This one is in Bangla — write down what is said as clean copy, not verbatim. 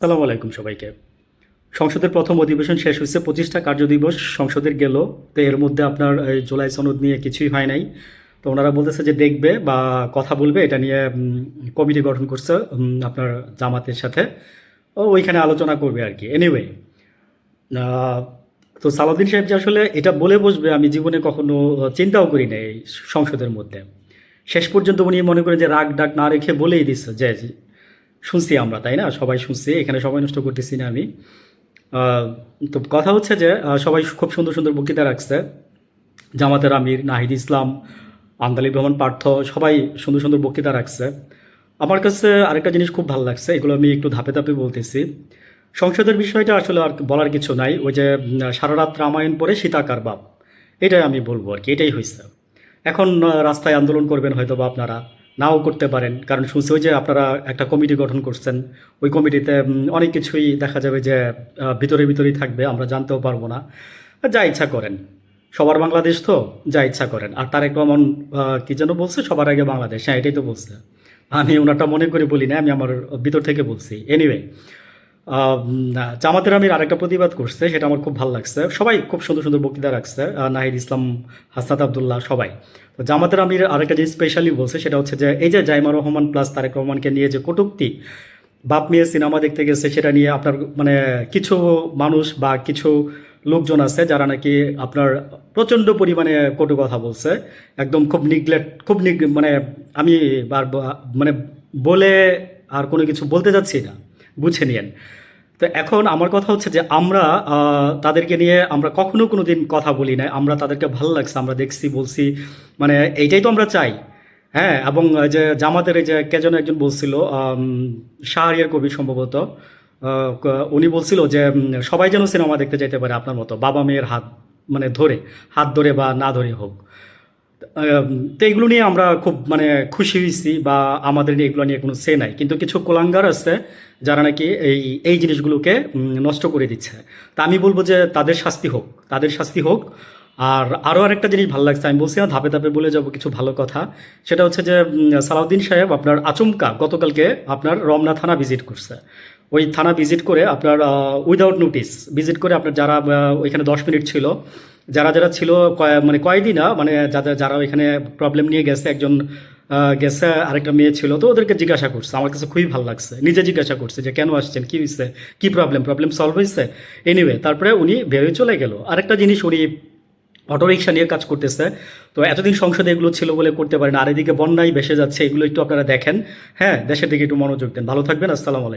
সালামু আলাইকুম সবাইকে। সংসদের প্রথম অধিবেশন শেষ হয়েছে, 25টা কার্যদিবস সংসদের গেল। তো এর মধ্যে আপনার এই জুলাই সনদ নিয়ে কিছুই হয় নাই। তো ওনারা বলতেছে যে দেখবে বা কথা বলবে, এটা নিয়ে কমিটি গঠন করছে আপনার জামাতের সাথে। ও ওইখানে আলোচনা করবে আর কি। এনিওয়ে, তো সালাউদ্দিন সাহেব যে আসলে এটা বলে বসবে, আমি জীবনে কখনো চিন্তাও করি নাই এই সংসদের মধ্যে। শেষ পর্যন্ত উনি মনে করেন যে রাগ ডাক না রেখে বলেই দিচ্ছে যে শুনছি আমরা, তাই না? সবাই শুনছি, এখানে সময় নষ্ট করতেছি না আমি। আহ, তো কথা হচ্ছে যে সবাই খুব সুন্দর সুন্দর বক্তৃতা রাখছে। জামাতের আমির নাহিদ ইসলাম, আন্দালিব রহমান পার্থ, সবাই সুন্দর সুন্দর বক্তৃতা রাখছে। আমার কাছে আরেকটা জিনিস খুব ভালো লাগছে, এগুলো আমি একটু ধাপে ধাপে বলতেছি। সংসদের বিষয়টা আসলে আর বলার কিছু নাই। ওই যে সারা রাত রামায়ণ পড়ে সীতাকার বাপ, এটাই আমি বলবো আর কি। এটাই হয়েছে। এখন রাস্তায় আন্দোলন করবেন হয়তো বা আপনারা, নাও করতে পারেন, কারণ শুনছি ওই যে আপনারা একটা কমিটি গঠন করছেন। ওই কমিটিতে অনেক কিছুই দেখা যাবে যে ভিতরে ভিতরেই থাকবে, আমরা জানতেও পারবো না। যা ইচ্ছা করেন, সবার বাংলাদেশ তো, যা ইচ্ছা করেন। আর তারেক রহমান কি যেন বলছে, সবার আগে বাংলাদেশ, হ্যাঁ এটাই তো বলছে। আমি ওনারটা মনে করে বলি না, আমি আমার ভিতর থেকে বলছি। এনিওয়ে, জামাতের আমির আরেকটা প্রতিবাদ করছে, সেটা আমার খুব ভালো লাগছে। সবাই খুব সুন্দর সুন্দর বক্তৃতা রাখছে, নাহিদ ইসলাম, হাসনাত আবদুল্লাহ, সবাই। তো জামাতের আমির আরেকটা জিনিস স্পেশালি বলছে, সেটা হচ্ছে যে এই যে জাইমা রহমান প্লাস তারেক রহমানকে নিয়ে যে কটূক্তি, বাপ মেয়ে সিনেমা দেখতে গেছে, সেটা নিয়ে আপনার মানে কিছু মানুষ বা কিছু লোকজন আছে যারা নাকি আপনার প্রচণ্ড পরিমাণে কটু কথা বলছে। একদম খুব নিগলেক্ট, খুব মানে আমি মানে বলে আর কোনো কিছু বলতে যাচ্ছি না, বুঝে নিয়েন। তো এখন আমার কথা হচ্ছে যে আমরা তাদেরকে নিয়ে আমরা কখনো কোনো দিন কথা বলি না। আমরা তাদেরকে ভালো লাগছে, আমরা দেখছি, বলছি, মানে এইটাই তো আমরা চাই। হ্যাঁ, এবং যে জামাতের এই যে কে যেন একজন বলছিল, শাহরিয়ার কবির সম্ভবত, উনি বলছিল যে সবাই যেন সিনেমা দেখতে যেতে পারে আপনার মতো, বাবা মেয়ের হাত মানে ধরে, হাত ধরে বা না ধরে হোক। আম, তো এগুলো নিয়ে আমরা খুব মানে খুশি হয়েছি, বা আমাদের নিয়ে এগুলো নিয়ে কোনো সে নাই। কিন্তু কিছু কোলাঙ্গার আছে যারা নাকি এই এই জিনিসগুলোকে নষ্ট করে দিচ্ছে। তা আমি বলবো যে তাদের শাস্তি হোক, তাদের শাস্তি হোক। আর আরও আরেকটা জিনিস ভালো লাগছে, আমি বলছি না ধাপে ধাপে বলে যাব কিছু ভালো কথা। সেটা হচ্ছে যে সালাউদ্দিন সাহেব আপনার আচমকা গতকালকে আপনার রমনা থানা ভিজিট করছে। ওই থানা ভিজিট করে আপনার উইদাউট নোটিস ভিজিট করে আপনার যারা ওইখানে 10 মিনিট ছিল, যারা যারা ছিল, মানে কয়েকদিন না, মানে যারা যারা ওইখানে প্রবলেম নিয়ে গেছে, একজন গেছে, আরেকটা মেয়ে ছিল, তো ওদেরকে জিজ্ঞাসা করছে। আমার কাছে খুবই ভালো লাগছে, নিজে জিজ্ঞাসা করছে যে কেন আসছেন, কী হয়েছে, কী প্রবলেম, প্রবলেম সলভ হয়েছে। এনিওয়ে, তারপরে উনি বেরোয় চলে গেল। আরেকটা জিনিস, উনি অটোরিকশা নিয়ে কাজ করতেছে। তো এতদিন সংসদে এগুলো ছিল বলে করতে পারেন। আর এদিকে বন্যায় ভেসে যাচ্ছে, এগুলো একটু আপনারা দেখেন। হ্যাঁ, দেশের দিকে একটু মনোযোগ দেন। ভালো থাকবেন। আসসালামু আলাইকুম।